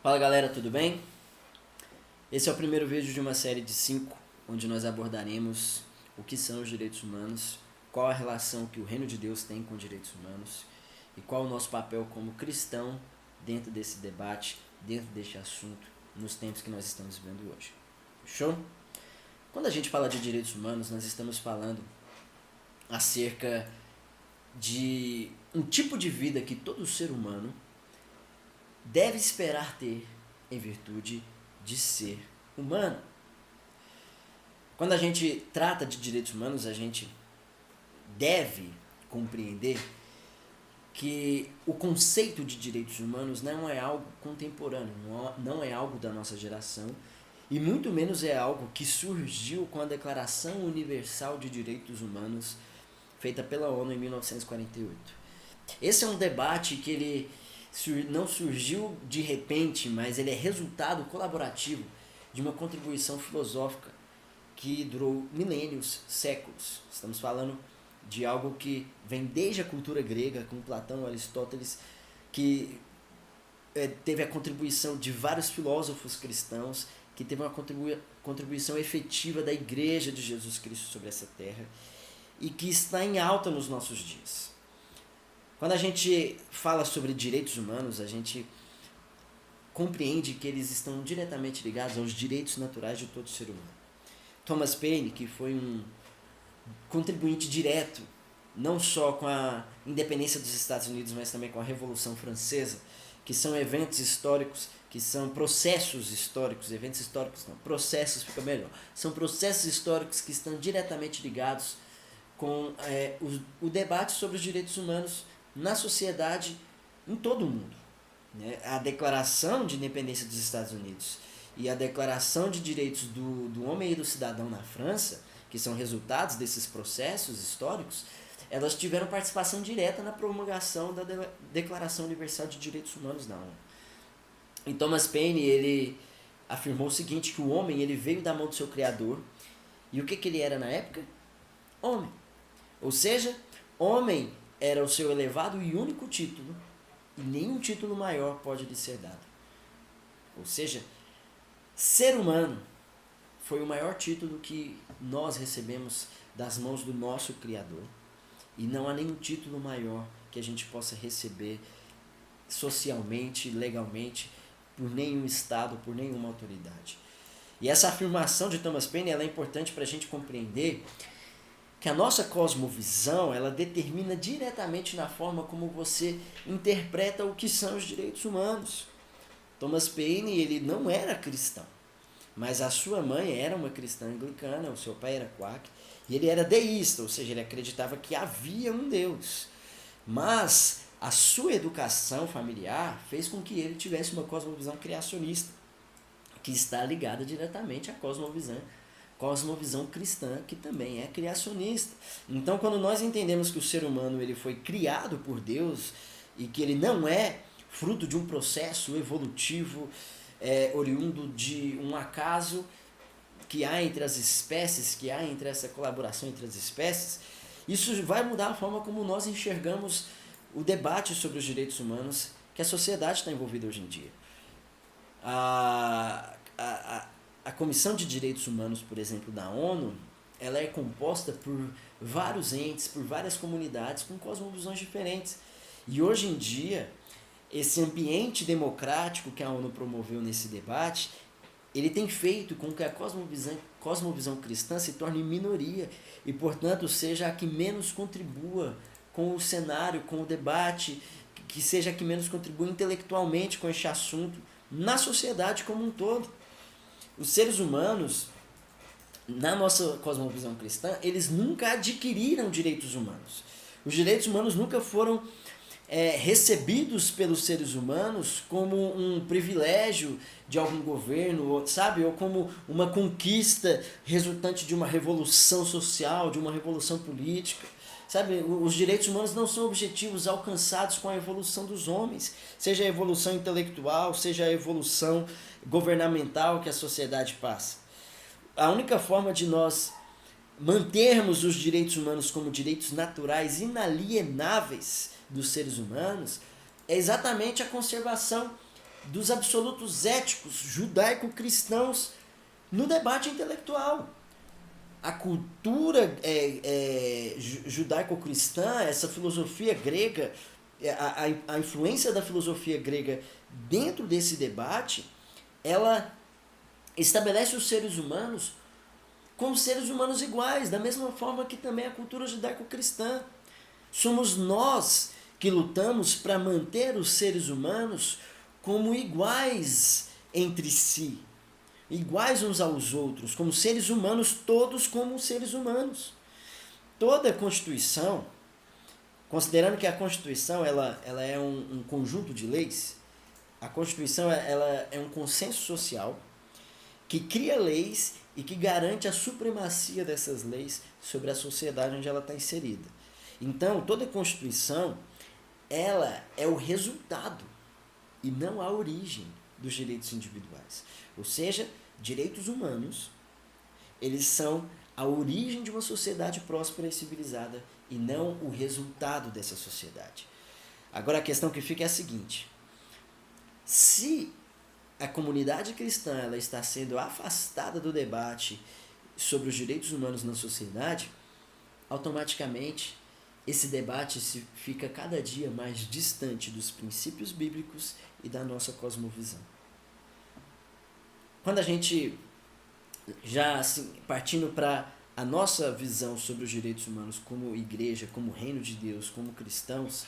Fala galera, tudo bem? Esse é o primeiro vídeo de uma série de 5, onde nós abordaremos o que são os direitos humanos, qual a relação que o reino de Deus tem com direitos humanos e qual o nosso papel como cristão dentro desse debate, dentro deste assunto, nos tempos que nós estamos vivendo hoje. Show? Quando a gente fala de direitos humanos, nós estamos falando acerca de um tipo de vida que todo ser humano deve esperar ter em virtude de ser humano. Quando a gente trata de direitos humanos, a gente deve compreender que o conceito de direitos humanos não é algo contemporâneo, não é algo da nossa geração, e muito menos é algo que surgiu com a Declaração Universal de Direitos Humanos, feita pela ONU em 1948. Esse é um debate que ele não surgiu de repente, mas ele é resultado colaborativo de uma contribuição filosófica que durou milênios, séculos. Estamos falando de algo que vem desde a cultura grega, com Platão, Aristóteles, que teve a contribuição de vários filósofos cristãos, que teve uma contribuição efetiva da Igreja de Jesus Cristo sobre essa terra e que está em alta nos nossos dias. Quando a gente fala sobre direitos humanos, a gente compreende que eles estão diretamente ligados aos direitos naturais de todo ser humano. Thomas Paine, que foi um contribuinte direto, não só com a independência dos Estados Unidos, mas também com a Revolução Francesa, que são eventos históricos, que são processos históricos, eventos históricos não, processos fica melhor, são processos históricos que estão diretamente ligados com o debate sobre os direitos humanos na sociedade em todo o mundo. Né? A Declaração de Independência dos Estados Unidos e a Declaração de Direitos do Homem e do Cidadão na França, que são resultados desses processos históricos, elas tiveram participação direta na promulgação da Declaração Universal de Direitos Humanos da ONU. E Thomas Paine, ele afirmou o seguinte, que o homem ele veio da mão do seu Criador, e o que ele era na época? Homem. Ou seja, homem era o seu elevado e único título, e nenhum título maior pode lhe ser dado. Ou seja, ser humano foi o maior título que nós recebemos das mãos do nosso Criador, e não há nenhum título maior que a gente possa receber socialmente, legalmente, por nenhum Estado, por nenhuma autoridade. E essa afirmação de Thomas Paine ela é importante para a gente compreender que a nossa cosmovisão, ela determina diretamente na forma como você interpreta o que são os direitos humanos. Thomas Paine, ele não era cristão, mas a sua mãe era uma cristã anglicana, o seu pai era quaker, e ele era deísta, ou seja, ele acreditava que havia um Deus. Mas a sua educação familiar fez com que ele tivesse uma cosmovisão criacionista, que está ligada diretamente à cosmovisão cristã, que também é criacionista. Então, quando nós entendemos que o ser humano ele foi criado por Deus e que ele não é fruto de um processo evolutivo oriundo de um acaso que há entre as espécies, que há entre essa colaboração entre as espécies, isso vai mudar a forma como nós enxergamos o debate sobre os direitos humanos que a sociedade está envolvida hoje em dia. A Comissão de Direitos Humanos, por exemplo, da ONU, ela é composta por vários entes, por várias comunidades com cosmovisões diferentes. E hoje em dia, esse ambiente democrático que a ONU promoveu nesse debate, ele tem feito com que a cosmovisão cristã se torne minoria e, portanto, seja a que menos contribua com o cenário, com o debate, que seja a que menos contribua intelectualmente com este assunto na sociedade como um todo. Os seres humanos, na nossa cosmovisão cristã, eles nunca adquiriram direitos humanos. Os direitos humanos nunca foram recebidos pelos seres humanos como um privilégio de algum governo, sabe? Ou como uma conquista resultante de uma revolução social, de uma revolução política. Sabe, os direitos humanos não são objetivos alcançados com a evolução dos homens, seja a evolução intelectual, seja a evolução governamental que a sociedade passa. A única forma de nós mantermos os direitos humanos como direitos naturais inalienáveis dos seres humanos é exatamente a conservação dos absolutos éticos judaico-cristãos no debate intelectual. A cultura judaico-cristã, essa filosofia grega, a influência da filosofia grega dentro desse debate, ela estabelece os seres humanos como seres humanos iguais, da mesma forma que também a cultura judaico-cristã. Somos nós que lutamos para manter os seres humanos como iguais entre si, iguais uns aos outros, como seres humanos, todos como seres humanos. Toda a Constituição, considerando que a Constituição ela é um conjunto de leis, a Constituição ela é um consenso social que cria leis e que garante a supremacia dessas leis sobre a sociedade onde ela está inserida. Então, toda a Constituição ela é o resultado e não a origem dos direitos individuais. Ou seja, direitos humanos, eles são a origem de uma sociedade próspera e civilizada e não o resultado dessa sociedade. Agora a questão que fica é a seguinte: se a comunidade cristã ela está sendo afastada do debate sobre os direitos humanos na sociedade, automaticamente esse debate fica cada dia mais distante dos princípios bíblicos e da nossa cosmovisão. Quando a gente, já assim, partindo para a nossa visão sobre os direitos humanos como igreja, como reino de Deus, como cristãos,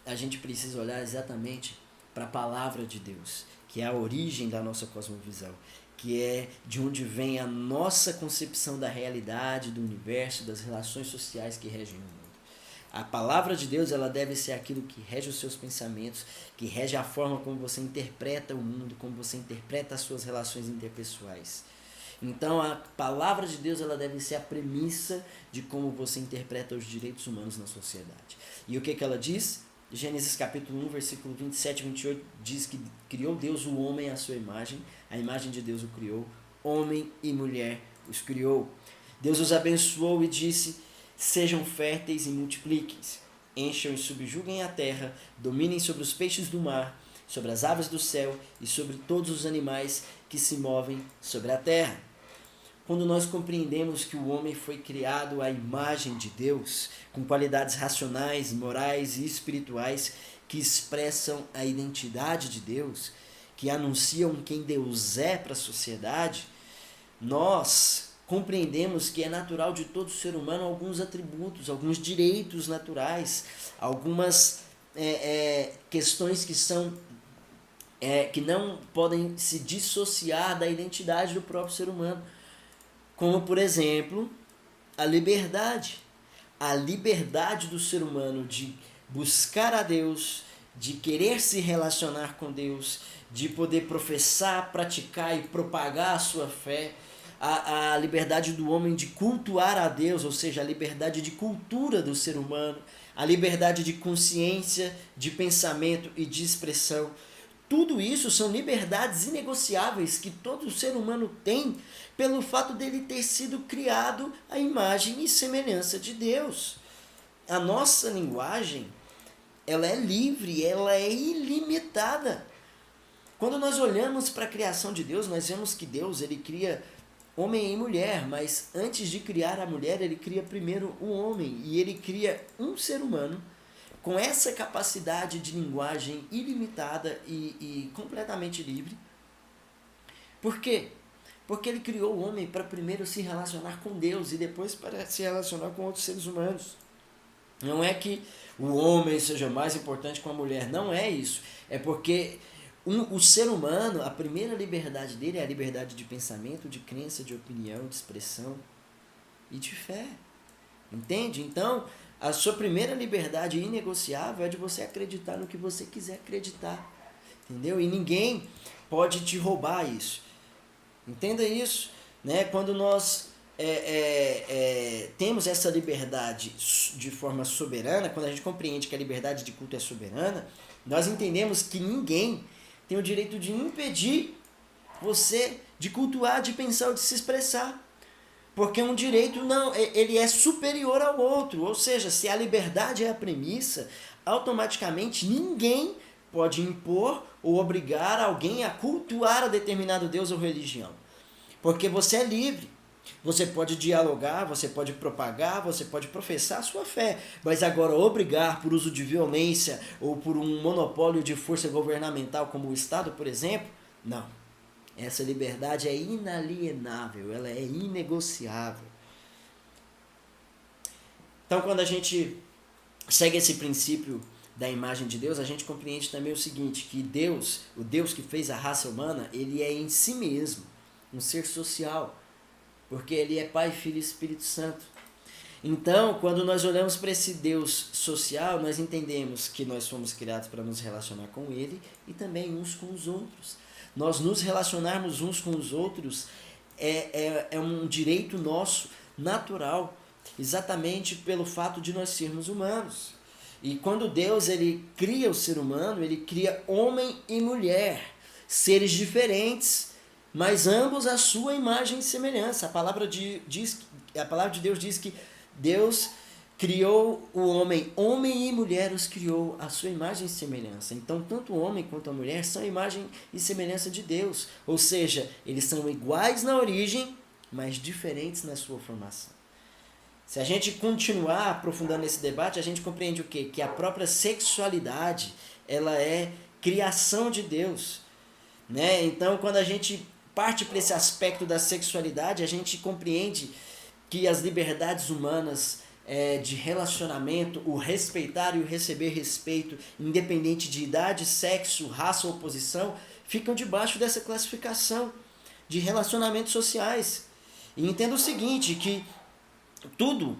a gente precisa olhar exatamente para a palavra de Deus, que é a origem da nossa cosmovisão, que é de onde vem a nossa concepção da realidade, do universo, das relações sociais que regem o mundo. A palavra de Deus ela deve ser aquilo que rege os seus pensamentos, que rege a forma como você interpreta o mundo, como você interpreta as suas relações interpessoais. Então a palavra de Deus ela deve ser a premissa de como você interpreta os direitos humanos na sociedade. E o que ela diz? Gênesis capítulo 1, versículo 27 e 28 diz que criou Deus o homem à sua imagem, a imagem de Deus o criou, homem e mulher os criou. Deus os abençoou e disse: sejam férteis e multipliquem-se, encham e subjuguem a terra, dominem sobre os peixes do mar, sobre as aves do céu e sobre todos os animais que se movem sobre a terra. Quando nós compreendemos que o homem foi criado à imagem de Deus, com qualidades racionais, morais e espirituais que expressam a identidade de Deus, que anunciam quem Deus é para a sociedade, nós compreendemos que é natural de todo ser humano alguns atributos, alguns direitos naturais, algumas questões que são que não podem se dissociar da identidade do próprio ser humano. Como, por exemplo, a liberdade. A liberdade do ser humano de buscar a Deus, de querer se relacionar com Deus, de poder professar, praticar e propagar a sua fé. A liberdade do homem de cultuar a Deus, ou seja, a liberdade de cultura do ser humano, a liberdade de consciência, de pensamento e de expressão. Tudo isso são liberdades inegociáveis que todo ser humano tem pelo fato dele ter sido criado à imagem e semelhança de Deus. A nossa linguagem, ela é livre, ela é ilimitada. Quando nós olhamos para a criação de Deus, nós vemos que Deus ele cria homem e mulher, mas antes de criar a mulher, ele cria primeiro o homem e ele cria um ser humano com essa capacidade de linguagem ilimitada e completamente livre. Por quê? Porque ele criou o homem para primeiro se relacionar com Deus e depois para se relacionar com outros seres humanos. Não é que o homem seja mais importante que a mulher, não é isso. É porque o ser humano, a primeira liberdade dele é a liberdade de pensamento, de crença, de opinião, de expressão e de fé. Entende? Então, a sua primeira liberdade inegociável é de você acreditar no que você quiser acreditar. Entendeu? E ninguém pode te roubar isso. Entenda isso. Né? Quando nós temos essa liberdade de forma soberana, quando a gente compreende que a liberdade de culto é soberana, nós entendemos que ninguém tem o direito de impedir você de cultuar, de pensar ou de se expressar. Porque um direito não, ele é superior ao outro. Ou seja, se a liberdade é a premissa, automaticamente ninguém pode impor ou obrigar alguém a cultuar a determinado Deus ou religião. Porque você é livre. Você pode dialogar, você pode propagar, você pode professar a sua fé. Mas agora obrigar por uso de violência ou por um monopólio de força governamental como o Estado, por exemplo, não. Essa liberdade é inalienável, ela é inegociável. Então, quando a gente segue esse princípio da imagem de Deus, a gente compreende também o seguinte, que Deus, o Deus que fez a raça humana, ele é em si mesmo um ser social, porque ele é Pai, Filho e Espírito Santo. Então, quando nós olhamos para esse Deus social, nós entendemos que nós fomos criados para nos relacionar com Ele e também uns com os outros. Nós nos relacionarmos uns com os outros é um direito nosso, natural, exatamente pelo fato de nós sermos humanos. E quando Deus ele cria o ser humano, ele cria homem e mulher, seres diferentes, mas ambos a sua imagem e semelhança. A palavra de Deus diz que Deus criou o homem, homem e mulher os criou a sua imagem e semelhança. Então, tanto o homem quanto a mulher são a imagem e semelhança de Deus. Ou seja, eles são iguais na origem, mas diferentes na sua formação. Se a gente continuar aprofundando esse debate, a gente compreende o quê? Que a própria sexualidade, ela é criação de Deus. Né? Então, quando a gente parte para esse aspecto da sexualidade, a gente compreende que as liberdades humanas de relacionamento, o respeitar e o receber respeito, independente de idade, sexo, raça ou posição, ficam debaixo dessa classificação de relacionamentos sociais. E entenda o seguinte, que tudo,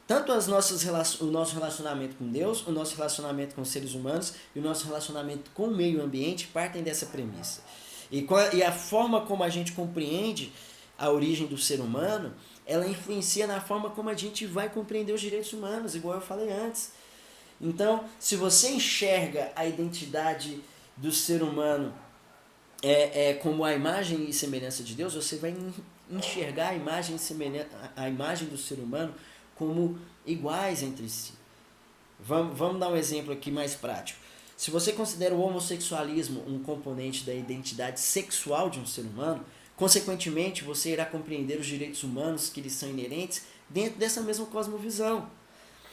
tanto o nosso relacionamento com Deus, o nosso relacionamento com os seres humanos e o nosso relacionamento com o meio ambiente partem dessa premissa. E a forma como a gente compreende a origem do ser humano, ela influencia na forma como a gente vai compreender os direitos humanos, igual eu falei antes. Então, se você enxerga a identidade do ser humano como a imagem e semelhança de Deus, você vai enxergar a imagem do ser humano como iguais entre si. Vamos dar um exemplo aqui mais prático. Se você considera o homossexualismo um componente da identidade sexual de um ser humano, consequentemente você irá compreender os direitos humanos que lhes são inerentes dentro dessa mesma cosmovisão.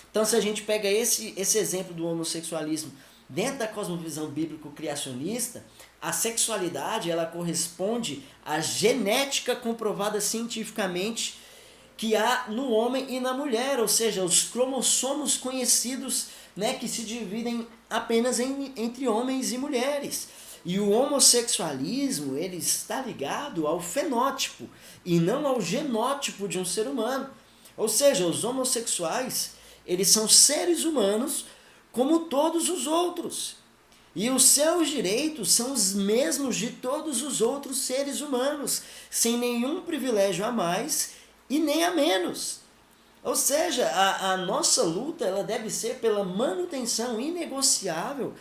Então, se a gente pega esse exemplo do homossexualismo dentro da cosmovisão bíblico-criacionista, a sexualidade ela corresponde à genética comprovada cientificamente que há no homem e na mulher, ou seja, os cromossomos conhecidos, né, que se dividem apenas entre homens e mulheres. E o homossexualismo ele está ligado ao fenótipo e não ao genótipo de um ser humano. Ou seja, os homossexuais eles são seres humanos como todos os outros. E os seus direitos são os mesmos de todos os outros seres humanos, sem nenhum privilégio a mais e nem a menos. Ou seja, a nossa luta ela deve ser pela manutenção inegociável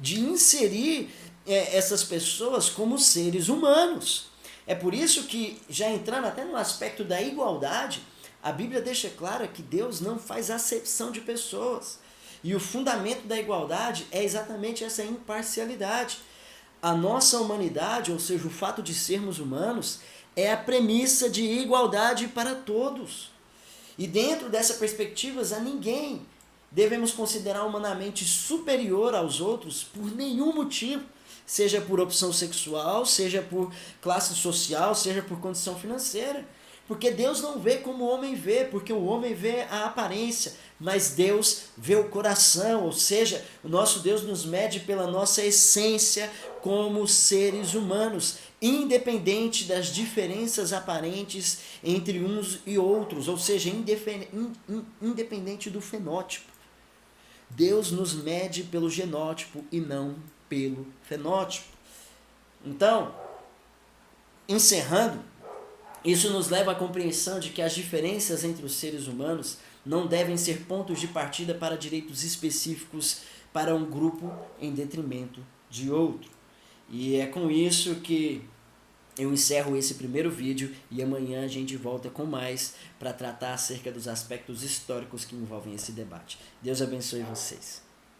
de inserir essas pessoas como seres humanos. É por isso que, já entrando até no aspecto da igualdade, a Bíblia deixa clara que Deus não faz acepção de pessoas. E o fundamento da igualdade é exatamente essa imparcialidade. A nossa humanidade, ou seja, o fato de sermos humanos, é a premissa de igualdade para todos. E dentro dessa perspectiva, a ninguém devemos considerar humanamente superior aos outros por nenhum motivo, seja por opção sexual, seja por classe social, seja por condição financeira. Porque Deus não vê como o homem vê, porque o homem vê a aparência, mas Deus vê o coração, ou seja, o nosso Deus nos mede pela nossa essência como seres humanos, independente das diferenças aparentes entre uns e outros, ou seja, independente do fenótipo. Deus nos mede pelo genótipo e não pelo fenótipo. Então, encerrando, isso nos leva à compreensão de que as diferenças entre os seres humanos não devem ser pontos de partida para direitos específicos para um grupo em detrimento de outro. E é com isso que eu encerro esse primeiro vídeo e amanhã a gente volta com mais para tratar acerca dos aspectos históricos que envolvem esse debate. Deus abençoe vocês.